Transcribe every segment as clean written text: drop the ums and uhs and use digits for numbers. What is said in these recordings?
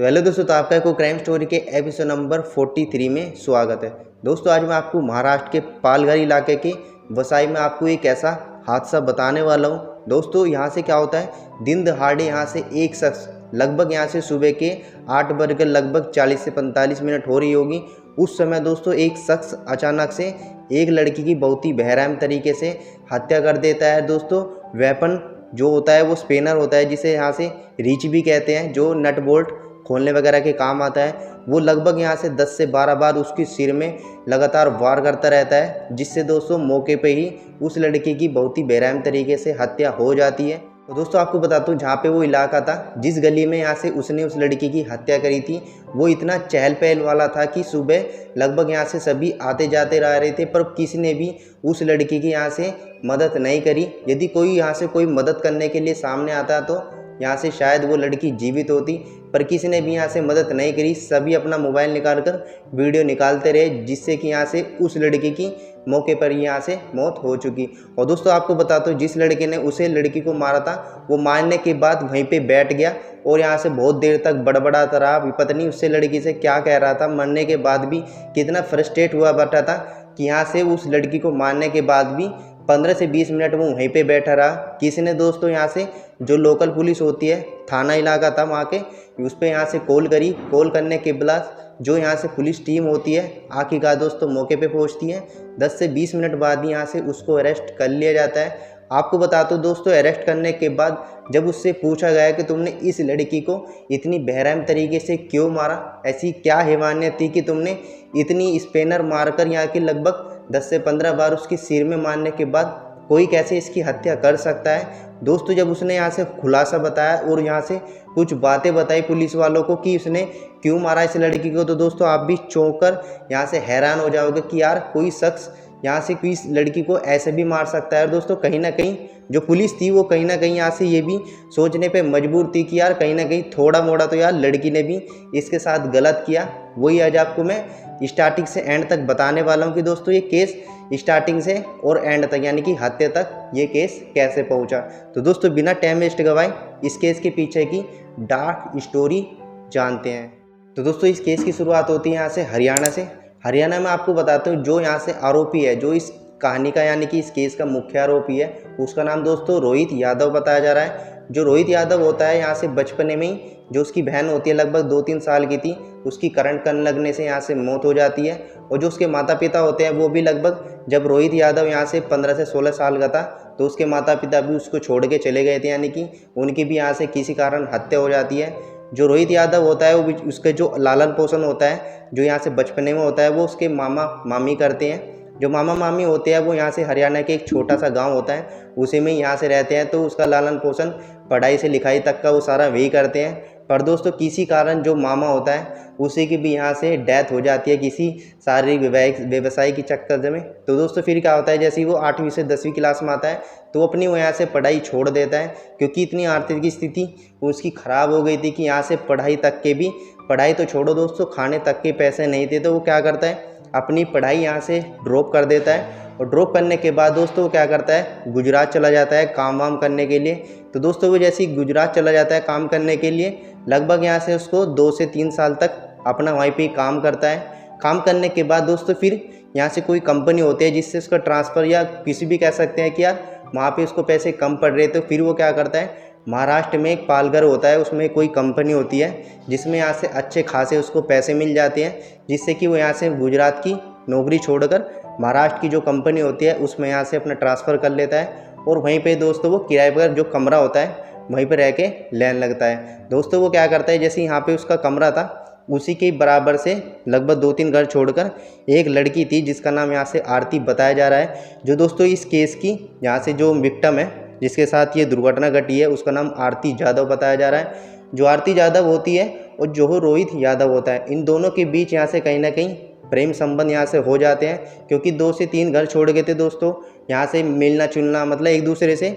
तो हेलो दोस्तों, तो आपका को क्राइम स्टोरी के एपिसोड नंबर 43 में स्वागत है। दोस्तों आज मैं आपको महाराष्ट्र के पालघर इलाके के वसाई में आपको एक ऐसा हादसा बताने वाला हूँ। दोस्तों यहाँ से क्या होता है, दिन दहाड़े यहाँ से एक शख्स लगभग यहाँ से सुबह के 8 बजकर लगभग 40 से 45 मिनट हो रही होगी। उस समय दोस्तों एक शख्स अचानक से एक लड़की की बहुत ही बेरहम तरीके से हत्या कर देता है। दोस्तों वेपन जो होता है वो स्पेनर होता है, जिसे यहाँ से रीच भी कहते हैं, जो नट बोल्ट खोलने वगैरह के काम आता है। वो लगभग यहाँ से 10 से 12 बार उसकी सिर में लगातार वार करता रहता है, जिससे दोस्तों मौके पे ही उस लड़की की बहुत ही बेरहम तरीके से हत्या हो जाती है। तो दोस्तों आपको बताता हूँ, जहाँ पे वो इलाका था, जिस गली में यहाँ से उसने उस लड़की की हत्या करी थी, वो इतना चहल पहल वाला था कि सुबह लगभग यहाँ से सभी आते जाते रह रहे थे, पर किसी ने भी उस लड़की की यहाँ से मदद नहीं करी। यदि कोई यहाँ से कोई मदद करने के लिए सामने आता तो यहाँ से शायद वो लड़की जीवित होती, पर किसी ने भी यहाँ से मदद नहीं करी। सभी अपना मोबाइल निकाल कर वीडियो निकालते रहे, जिससे कि यहाँ से उस लड़की की मौके पर यहाँ से मौत हो चुकी। और दोस्तों आपको बताता हूँ, जिस लड़के ने उसे लड़की को मारा था, वो मारने के बाद वहीं पे बैठ गया और यहाँ से बहुत देर तक बड़बड़ाता रहा। पता नहीं उससे लड़की से क्या कह रहा था, मरने के बाद भी कितना फ्रस्ट्रेट हुआ बैठा था कि यहाँ से उस लड़की को मारने के बाद भी 15 से 20 मिनट वो वहीं पे बैठा रहा। किसी ने दोस्तों यहाँ से जो लोकल पुलिस होती है, थाना इलाका था वहाँ के, उस पर यहाँ से कॉल करी। कॉल करने के बाद जो यहाँ से पुलिस टीम होती है आखिरकार दोस्तों मौके पे पहुँचती है। 10 से 20 मिनट बाद ही यहाँ से उसको अरेस्ट कर लिया जाता है। आपको बताता हूँ दोस्तों, अरेस्ट करने के बाद जब उससे पूछा गया कि तुमने इस लड़की को इतनी बेरहम तरीके से क्यों मारा, ऐसी क्या हैवानियत थी कि तुमने इतनी स्पेनर मारकर यहाँ की लगभग 10 से 15 बार उसकी सिर में मारने के बाद कोई कैसे इसकी हत्या कर सकता है। दोस्तों जब उसने यहाँ से खुलासा बताया और यहाँ से कुछ बातें बताई पुलिस वालों को कि उसने क्यों मारा इस लड़की को, तो दोस्तों आप भी चौंक कर यहाँ से हैरान हो जाओगे कि यार कोई शख्स यहाँ से किस लड़की को ऐसे भी मार सकता है। और दोस्तों कहीं ना कहीं जो पुलिस थी वो कहीं ना कहीं यहाँ से ये भी सोचने पे मजबूर थी कि यार कहीं ना कहीं थोड़ा मोड़ा तो यार लड़की ने भी इसके साथ गलत किया। वही आज आपको मैं स्टार्टिंग से एंड तक बताने वाला हूँ कि दोस्तों ये केस स्टार्टिंग से और एंड तक यानी कि हत्या तक ये केस कैसे पहुँचा। तो दोस्तों बिना टाइम वेस्ट गवाए इस केस के पीछे की डार्क स्टोरी जानते हैं। तो दोस्तों इस केस की शुरुआत होती है यहाँ से हरियाणा से। हरियाणा में आपको बताता हूँ, जो यहाँ से आरोपी है, जो इस कहानी का यानी कि इस केस का मुख्य आरोपी है, उसका नाम दोस्तों रोहित यादव बताया जा रहा है। जो रोहित यादव होता है, यहाँ से बचपने में ही जो उसकी बहन होती है लगभग 2-3 साल की थी, उसकी करंट लगने से यहाँ से मौत हो जाती है। और जो उसके माता पिता होते हैं वो भी लगभग जब रोहित यादव यहाँ से 15 से 16 साल का था तो उसके माता पिता भी उसको छोड़ के चले गए थे, यानी कि उनकी भी यहाँ से किसी कारण हत्या हो जाती है। जो रोहित यादव होता है वो भी उसके जो लालन पोषण होता है जो यहाँ से बचपने में होता है वो उसके मामा मामी करते हैं। जो मामा मामी होते हैं वो यहाँ से हरियाणा के एक छोटा सा गांव होता है, उसी में यहाँ से रहते हैं, तो उसका लालन पोषण पढ़ाई से लिखाई तक का वो सारा वही करते हैं। पर दोस्तों किसी कारण जो मामा होता है उसी की भी यहाँ से डेथ हो जाती है किसी शारीरिक व्यवसाय के चक्कर में। तो दोस्तों फिर क्या होता है, जैसे ही वो 8वीं से 10वीं क्लास में आता है तो अपनी वो यहाँ से पढ़ाई छोड़ देता है, क्योंकि इतनी आर्थिक स्थिति उसकी ख़राब हो गई थी कि यहाँ से पढ़ाई तक के भी, पढ़ाई तो छोड़ो दोस्तों, खाने तक के पैसे नहीं थे। तो वो क्या करता है, अपनी पढ़ाई यहाँ से ड्रॉप कर देता है। और ड्रॉप करने के बाद दोस्तों वो क्या करता है, गुजरात चला जाता है काम वाम करने के लिए। तो दोस्तों वो जैसे ही गुजरात चला जाता है काम करने के लिए, लगभग यहाँ से उसको 2 से 3 साल तक अपना वहीं पे काम करता है। काम करने के बाद दोस्तों फिर यहाँ से कोई कंपनी होती है जिससे उसका ट्रांसफ़र या किसी भी कह सकते हैं कि यार वहाँ पे उसको पैसे कम पड़ रहे, तो फिर वो क्या करता है, महाराष्ट्र में एक पालघर होता है, उसमें कोई कंपनी होती है जिसमें यहाँ से अच्छे खासे उसको पैसे मिल जाते हैं, जिससे कि वो यहाँ से गुजरात की नौकरी छोड़कर महाराष्ट्र की जो कंपनी होती है उसमें यहाँ से अपना ट्रांसफ़र कर लेता है। और वहीं पे दोस्तों वो किराए पर जो कमरा होता है वहीं पर रह के लेने लगता है। दोस्तों वो क्या करता है, जैसे यहाँ पे उसका कमरा था उसी के बराबर से लगभग 2-3 घर छोड़कर एक लड़की थी जिसका नाम यहाँ से आरती बताया जा रहा है। जो दोस्तों इस केस की यहाँ से जो विक्टिम है जिसके साथ ये दुर्घटना घटी है उसका नाम आरती यादव बताया जा रहा है। जो आरती यादव होती है और जो रोहित यादव होता है, इन दोनों के बीच यहाँ से कहीं ना कहीं प्रेम संबंध यहाँ से हो जाते हैं, क्योंकि 2 से 3 घर छोड़ गए थे दोस्तों। यहाँ से मिलना जुलना मतलब एक दूसरे से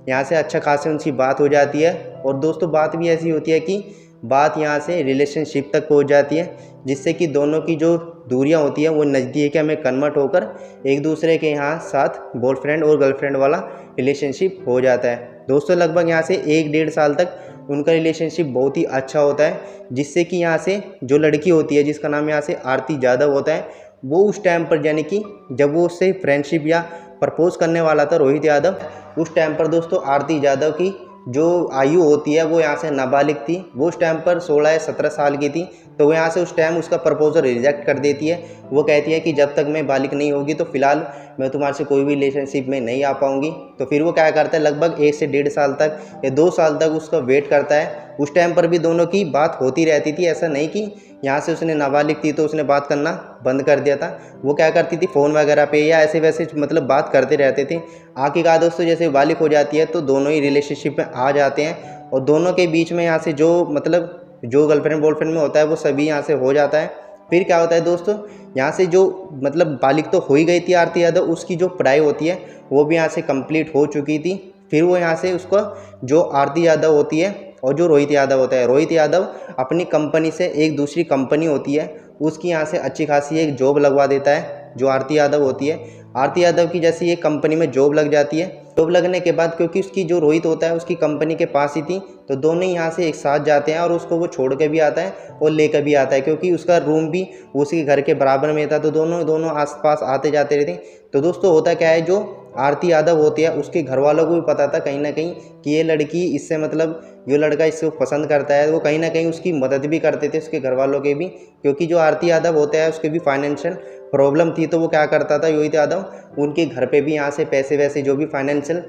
यहाँ से अच्छा खासी उनकी बात हो जाती है। और दोस्तों बात भी ऐसी होती है कि बात यहाँ से रिलेशनशिप तक पहुँच जाती है, जिससे कि दोनों की जो दूरियाँ होती हैं वो नज़दीक में कन्वर्ट होकर एक दूसरे के यहाँ साथ बॉयफ्रेंड और गर्लफ्रेंड वाला रिलेशनशिप हो जाता है। दोस्तों लगभग यहाँ से 1-1.5 साल तक उनका रिलेशनशिप बहुत ही अच्छा होता है, जिससे कि यहाँ से जो लड़की होती है जिसका नाम यहाँ से आरती यादव होता है, वो उस टाइम पर यानी कि जब वो उससे फ्रेंडशिप या प्रपोज करने वाला था रोहित यादव, उस टाइम पर दोस्तों आरती यादव की जो आयु होती है वो यहाँ से नाबालिग थी। वो उस टाइम पर 16 या 17 साल की थी। तो वो यहाँ से उस टाइम उसका प्रपोजल रिजेक्ट कर देती है। वो कहती है कि जब तक मैं बालिग नहीं होगी तो फिलहाल मैं तुम्हारे से कोई भी रिलेशनशिप में नहीं आ पाऊंगी। तो फिर वो क्या करता है, लगभग 1 से 1.5 साल तक या 2 साल तक उसका वेट करता है। उस टाइम पर भी दोनों की बात होती रहती थी, ऐसा नहीं कि यहाँ से उसने नाबालिग थी तो उसने बात करना बंद कर दिया था। वो क्या करती थी, फ़ोन वगैरह पे या ऐसे वैसे मतलब बात करते रहते थे। आखिरकार दोस्तों जैसे बालिग हो जाती है तो दोनों ही रिलेशनशिप में आ जाते हैं और दोनों के बीच में यहाँ से जो मतलब जो गर्लफ्रेंड बॉयफ्रेंड में होता है वो सभी यहाँ से हो जाता है। फिर क्या होता है दोस्तों, यहाँ से जो मतलब बालिग तो हो ही गई थी आरती यादव, उसकी जो पढ़ाई होती है वो भी यहाँ से कंप्लीट हो चुकी थी। फिर वो यहाँ से उसको जो आरती यादव होती है और जो रोहित यादव होता है, रोहित यादव अपनी कंपनी से एक दूसरी कंपनी होती है उसकी यहाँ से अच्छी खासी एक जॉब लगवा देता है जो आरती यादव होती है। आरती यादव की जैसी एक कंपनी में जॉब लग जाती है। जॉब लगने के बाद क्योंकि उसकी जो रोहित होता है उसकी कंपनी के पास ही थी, तो दोनों ही यहाँ से एक साथ जाते हैं और उसको वो छोड़ के भी आता है और लेकर भी आता है, क्योंकि उसका रूम भी उसी घर के बराबर में था। तो दोनों आसपास आते जाते रहते। तो दोस्तों होता क्या है, जो आरती यादव होती है उसके घर वालों को भी पता था कहीं ना कहीं कि ये लड़की इससे मतलब जो लड़का इससे पसंद करता है। वो कहीं ना कहीं उसकी मदद भी करते थे उसके घर वालों के भी, क्योंकि जो आरती यादव होता है उसके भी फाइनेंशियल प्रॉब्लम थी। तो वो क्या करता था रोहित यादव, उनके घर पे भी यहाँ से पैसे वैसे जो भी फाइनेंशियल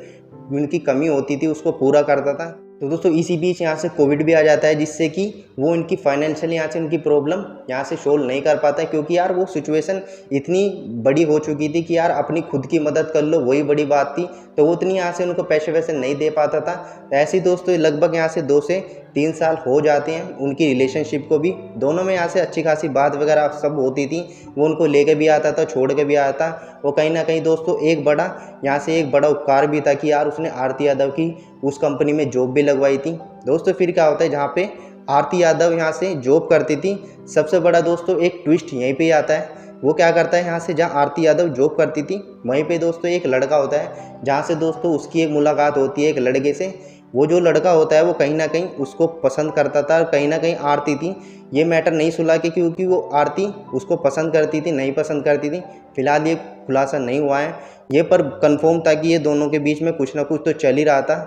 उनकी कमी होती थी उसको पूरा करता था। तो दोस्तों इसी बीच यहाँ से कोविड भी आ जाता है, जिससे कि वो उनकी फाइनेंशियल यहाँ से उनकी प्रॉब्लम यहाँ से सोल्व नहीं कर पाता है, क्योंकि यार वो सिचुएशन इतनी बड़ी हो चुकी थी कि यार अपनी खुद की मदद कर लो वही बड़ी बात थी। तो वो उतनी यहाँ से उनको पैसे वैसे नहीं दे पाता था। तो ऐसे ही दोस्तों लगभग यहाँ से 2 से 3 साल हो जाते हैं उनकी रिलेशनशिप को भी। दोनों में यहाँ से अच्छी खासी बात वगैरह सब होती थी। वो उनको लेके भी आता था, छोड़ के भी आता। वो कहीं ना कहीं दोस्तों एक बड़ा उपकार भी था कि यार उसने आरती यादव की उस कंपनी में जॉब भी लगवाई थी। दोस्तों फिर क्या होता है, जहाँ पे आरती यादव यहाँ से जॉब करती थी, सबसे बड़ा दोस्तों एक ट्विस्ट यहीं पे आता है। वो क्या करता है, यहाँ से जहाँ आरती यादव जॉब करती थी वहीं पे दोस्तों एक लड़का होता है, जहाँ से दोस्तों उसकी एक मुलाकात होती है एक लड़के से। वो जो लड़का होता है वो कहीं ना कहीं उसको पसंद करता था और कहीं ना कहीं आरती थी ये मैटर नहीं सुलझा कि क्योंकि वो आरती उसको पसंद करती थी नहीं पसंद करती थी। फिलहाल ये खुलासा नहीं हुआ है ये, पर कंफर्म था कि ये दोनों के बीच में कुछ ना कुछ तो चल ही रहा था।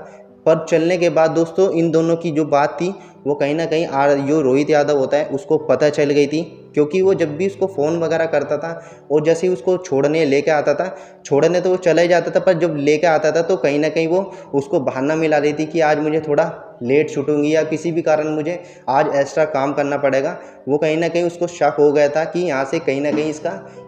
पर चलने के बाद दोस्तों इन दोनों की जो बात थी वो कहीं ना कहीं जो रोहित यादव होता है उसको पता चल गई थी, क्योंकि वो जब भी उसको फ़ोन वगैरह करता था और जैसे ही उसको छोड़ने लेके आता था, छोड़ने तो वो चला ही जाता था, पर जब लेके आता था तो कहीं ना कहीं वो उसको बहाना मिला रही थी कि आज मुझे थोड़ा लेट छूटूंगी या किसी भी कारण मुझे आज एक्स्ट्रा काम करना पड़ेगा। वो कहीं ना कहीं उसको शक हो गया था कि यहाँ से कहीं ना कहीं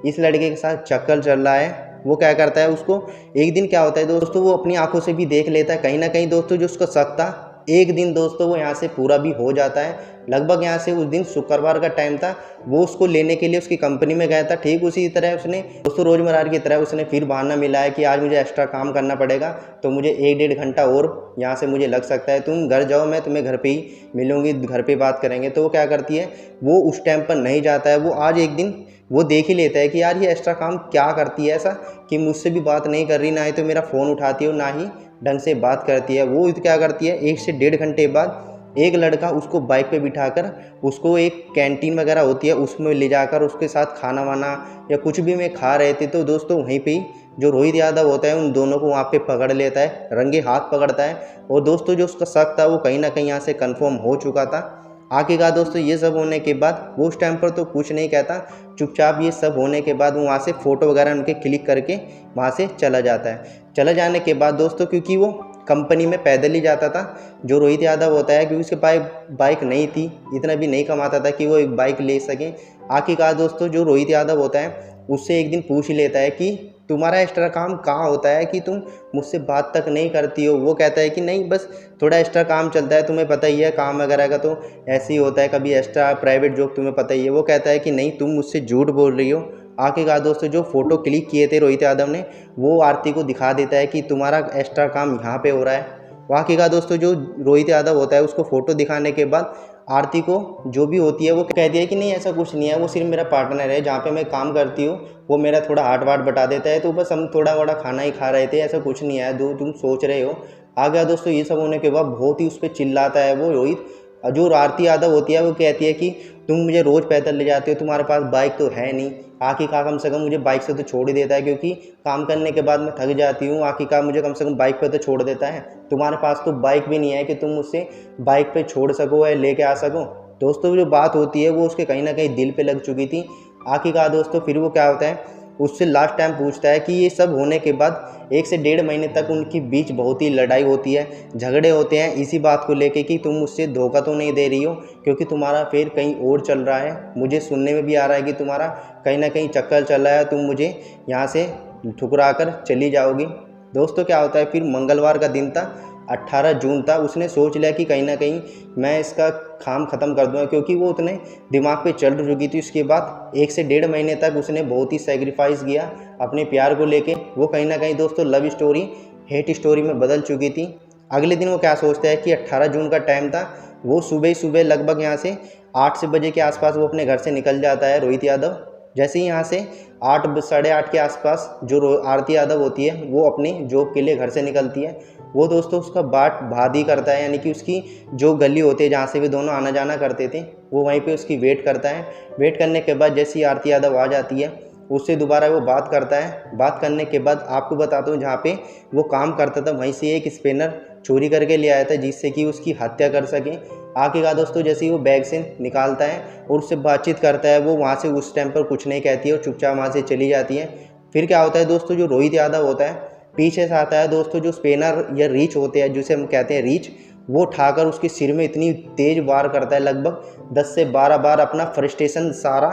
इस लड़के के साथ चक्कर चल रहा है। वो क्या करता है, उसको एक दिन क्या होता है दोस्तों, वो अपनी आंखों से भी देख लेता है कहीं ना कहीं दोस्तों जो उसका शक था। एक दिन दोस्तों वो यहाँ से पूरा भी हो जाता है। लगभग यहाँ से उस दिन शुक्रवार का टाइम था, वो उसको लेने के लिए उसकी कंपनी में गया था। ठीक उसी तरह उसने दोस्तों रोज़मर्रा की तरह उसने फिर बहाना मिला है कि आज मुझे एक्स्ट्रा काम करना पड़ेगा, तो मुझे 1-1.5 घंटा और यहाँ से मुझे लग सकता है, तुम घर जाओ मैं तुम्हें घर पे ही मिलूंगी, घर पे बात करेंगे। तो वो क्या करती है, वो उस टाइम पर नहीं जाता है। वो आज एक दिन वो देख ही लेता है कि यार ये एक्स्ट्रा काम क्या करती है ऐसा कि मुझसे भी बात नहीं कर रही, ना ही तो मेरा फ़ोन उठाती है और ना ही ढंग से बात करती है। वो क्या करती है, 1 से 1.5 घंटे बाद एक लड़का उसको बाइक पे बिठाकर उसको एक कैंटीन वगैरह होती है उसमें ले जाकर उसके साथ खाना वाना या कुछ भी में खा रहे थे। तो दोस्तों वहीं पे ही जो रोहित यादव होता है उन दोनों को वहाँ पे पकड़ लेता है, रंगे हाथ पकड़ता है। और दोस्तों जो उसका शक था वो कहीं ना कहीं यहाँ से कन्फर्म हो चुका था। आखिरकार दोस्तों ये सब होने के बाद वो उस टाइम पर तो कुछ नहीं कहता, चुपचाप ये सब होने के बाद वो वहाँ से फ़ोटो वगैरह उनके क्लिक करके वहाँ से चला जाता है। चला जाने के बाद दोस्तों क्योंकि वो कंपनी में पैदल ही जाता था, जो रोहित यादव होता है क्योंकि उसके पास बाइक नहीं थी, इतना भी नहीं कमाता था कि वो एक बाइक ले सके। आखिरकार दोस्तों जो रोहित यादव होता है उससे एक दिन पूछ ही लेता है कि तुम्हारा एक्स्ट्रा काम कहाँ होता है कि तुम मुझसे बात तक नहीं करती हो। वो कहता है कि नहीं बस थोड़ा एक्स्ट्रा काम चलता है, तुम्हें पता ही है काम वगैरह का तो ऐसे ही होता है, कभी एक्स्ट्रा प्राइवेट जॉब तुम्हें पता ही है। वो कहता है कि नहीं तुम मुझसे झूठ बोल रही हो। आखिरकार दोस्तों जो फ़ोटो क्लिक किए थे रोहित यादव ने वो आरती को दिखा देता है कि तुम्हारा एक्स्ट्रा काम यहाँ पे हो रहा है। आखिरकार दोस्तों जो रोहित यादव होता है उसको फ़ोटो दिखाने के बाद आरती को जो भी होती है वो कहती है कि नहीं ऐसा कुछ नहीं है, वो सिर्फ मेरा पार्टनर है, जहाँ पे मैं काम करती हूँ वो मेरा थोड़ा हाथ वाट बटा देता है, तो बस हम थोड़ा बड़ा खाना ही खा रहे थे, ऐसा कुछ नहीं है जो तुम सोच रहे हो। आ गया दोस्तों। ये सब होने के बाद बहुत ही उस पर चिल्लाता है वो रोहित। जो आरती यादव होती है वो कहती है कि तुम मुझे रोज़ पैदल ले जाते हो, तुम्हारे पास बाइक तो है नहीं, आखिरकार कम से कम मुझे बाइक से तो छोड़ ही देता है, क्योंकि काम करने के बाद मैं थक जाती हूँ, आखिरकार मुझे कम से कम बाइक पे तो छोड़ देता है। तुम्हारे पास तो बाइक भी नहीं है कि तुम मुझसे बाइक पे छोड़ सको या लेके आ सको। दोस्तों जो बात होती है वो उसके कहीं ना कहीं दिल पे लग चुकी थी। आखिरकार दोस्तों फिर वो क्या होता है, उससे लास्ट टाइम पूछता है कि ये सब होने के बाद 1 से 1.5 महीने तक उनकी बीच बहुत ही लड़ाई होती है, झगड़े होते हैं इसी बात को लेके कि तुम मुझसे धोखा तो नहीं दे रही हो, क्योंकि तुम्हारा फेर कहीं और चल रहा है। मुझे सुनने में भी आ रहा है कि तुम्हारा कहीं ना कहीं चक्कर चल रहा है, तुम मुझे यहाँ से ठुकरा कर चली जाओगी। दोस्तों क्या होता है, फिर मंगलवार का दिन था, 18 जून था। उसने सोच लिया कि कहीं ना कहीं मैं इसका काम ख़त्म कर दूँगा, क्योंकि वो उतने दिमाग पे चढ़ चुकी थी। उसके बाद 1 से 1.5 महीने तक उसने बहुत ही सेक्रीफाइस किया अपने प्यार को लेके। वो कहीं ना कहीं दोस्तों लव स्टोरी हेट स्टोरी में बदल चुकी थी। अगले दिन वो क्या सोचता है कि 18 जून का टाइम था, वो सुबह लगभग यहाँ से 8 बजे के आसपास वो अपने घर से निकल जाता है रोहित यादव। जैसे ही यहाँ से 8 साढ़े 8 के आसपास जो आरती यादव होती है वो अपनी जॉब के लिए घर से निकलती है। वो दोस्तों उसका बाट भादी करता है, यानी कि उसकी जो गली होती है जहाँ से वे दोनों आना जाना करते थे, वो वहीं पे उसकी वेट करता है। वेट करने के बाद जैसी आरती यादव आ जाती है उससे दोबारा वो बात करता है। बात करने के बाद आपको बताता हूँ, जहाँ पे वो काम करता था वहीं से एक स्पेनर चोरी करके ले आया था, जिससे कि उसकी हत्या कर सके। आखिरकार दोस्तों जैसे ही वो बैग से निकालता है और उससे बातचीत करता है, वो वहाँ से उस टाइम पर कुछ नहीं कहती है और चुपचाप वहाँ से चली जाती है। फिर क्या होता है दोस्तों, जो रोहित यादव होता है पीछे से आता है दोस्तों, जो स्पेनर या रीच होते हैं जिसे हम कहते हैं रीच, वो उठाकर उसके सिर में इतनी तेज वार करता है, लगभग 10 से 12 बार अपना फ्रस्ट्रेशन सारा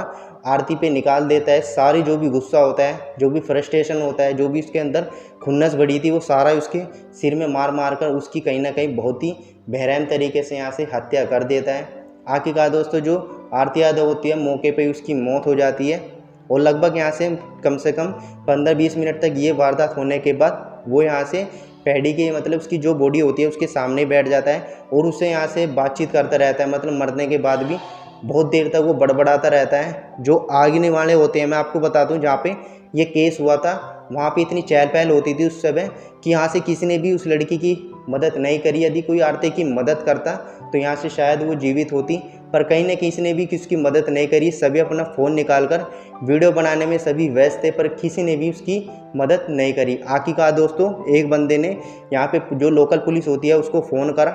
आरती पे निकाल देता है। सारी जो भी गुस्सा होता है, जो भी फ्रस्ट्रेशन होता है, जो भी उसके अंदर खुन्नस बढ़ी थी, वो सारा उसके सिर में मार मार कर उसकी कहीं ना कहीं बहुत ही बेरहम तरीके से यहाँ से हत्या कर देता है। आखिरकार दोस्तों जो आरती यादव होती है मौके पे उसकी मौत हो जाती है। और लगभग यहाँ से कम 15-20 मिनट तक ये वारदात होने के बाद वो यहाँ से पैडी के मतलब उसकी जो बॉडी होती है उसके सामने बैठ जाता है और उससे यहाँ से बातचीत करता रहता है। मतलब मरने के बाद भी बहुत देर तक वो बड़बड़ाता रहता है। जो आगने वाले होते हैं, मैं आपको बता दूं, जहाँ पे ये केस हुआ था वहाँ पे इतनी चहल पहल होती थी उस समय कि यहाँ से किसी ने भी उस लड़की की मदद नहीं करी। यदि कोई आरती की मदद करता तो यहाँ से शायद वो जीवित होती, पर कहीं न किसी ने भी किसकी मदद नहीं करी। सभी अपना फ़ोन निकालकर वीडियो बनाने में सभी व्यस्त थे, पर किसी ने भी उसकी मदद नहीं करी। आखिरकार दोस्तों एक बंदे ने यहाँ पे जो लोकल पुलिस होती है उसको फ़ोन करा।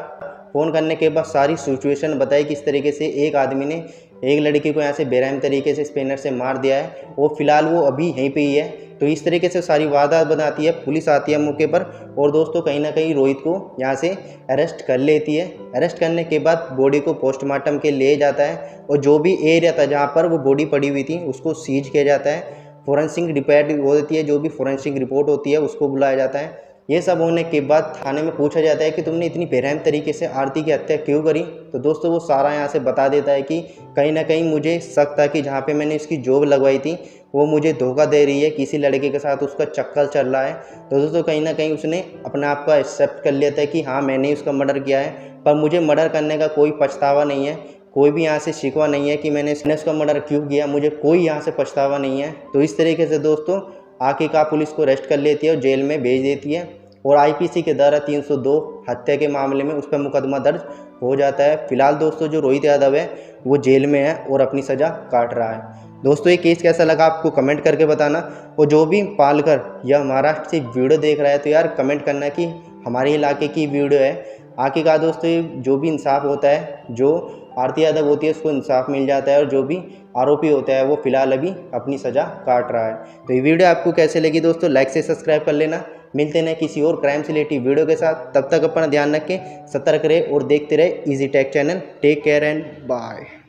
फ़ोन करने के बाद सारी सिचुएशन बताई, किस तरीके से एक आदमी ने एक लड़की को यहाँ से बेरहम तरीके से स्पेनर से मार दिया है। वो फ़िलहाल वो अभी यहीं पे ही है। तो इस तरीके से सारी वारदात बनाती है, पुलिस आती है मौके पर और दोस्तों कहीं ना कहीं रोहित को यहाँ से अरेस्ट कर लेती है। अरेस्ट करने के बाद बॉडी को पोस्टमार्टम के लिए जाता है और जो भी एरिया था जहाँ पर वो बॉडी पड़ी हुई थी उसको सीज किया जाता है। फोरेंसिक रिपोर्ट होती है, जो भी फोरेंसिक रिपोर्ट होती है उसको बुलाया जाता है। ये सब होने के बाद थाने में पूछा जाता है कि तुमने इतनी बेरहम तरीके से आरती की हत्या क्यों करी। तो दोस्तों वो सारा यहाँ से बता देता है कि कहीं ना कहीं मुझे शक था कि जहाँ पे मैंने इसकी जॉब लगवाई थी वो मुझे धोखा दे रही है, किसी लड़के के साथ उसका चक्कर चल रहा है। तो दोस्तों कहीं ना कहीं उसने अपने आप को एक्सेप्ट कर लिया था कि हाँ मैंने उसका मर्डर किया है, पर मुझे मर्डर करने का कोई पछतावा नहीं है, कोई भी यहाँ से शिकवा नहीं है कि मैंने उसका मर्डर क्यों किया, मुझे कोई यहाँ से पछतावा नहीं है। तो इस तरीके से दोस्तों आखिरकार पुलिस को अरेस्ट कर लेती है और जेल में भेज देती है और आईपीसी के धारा 302 हत्या के मामले में उस पर मुकदमा दर्ज हो जाता है। फिलहाल दोस्तों जो रोहित यादव है वो जेल में है और अपनी सज़ा काट रहा है। दोस्तों ये केस कैसा लगा आपको कमेंट करके बताना, और जो भी पालघर या महाराष्ट्र से वीडियो देख रहा है तो यार कमेंट करना कि हमारे इलाके की वीडियो है। आखिरकार दोस्तों जो भी इंसाफ होता है, जो आरती यादव होती है उसको इंसाफ मिल जाता है और जो भी आरोपी होता है वो फिलहाल अभी अपनी सज़ा काट रहा है। तो ये वीडियो आपको कैसे लगी दोस्तों, लाइक से सब्सक्राइब कर लेना। मिलते हैं किसी और क्राइम से रिलेटेड वीडियो के साथ, तब तक अपना ध्यान रखें, सतर्क रहे और देखते रहे easy tech channel. Take care and bye.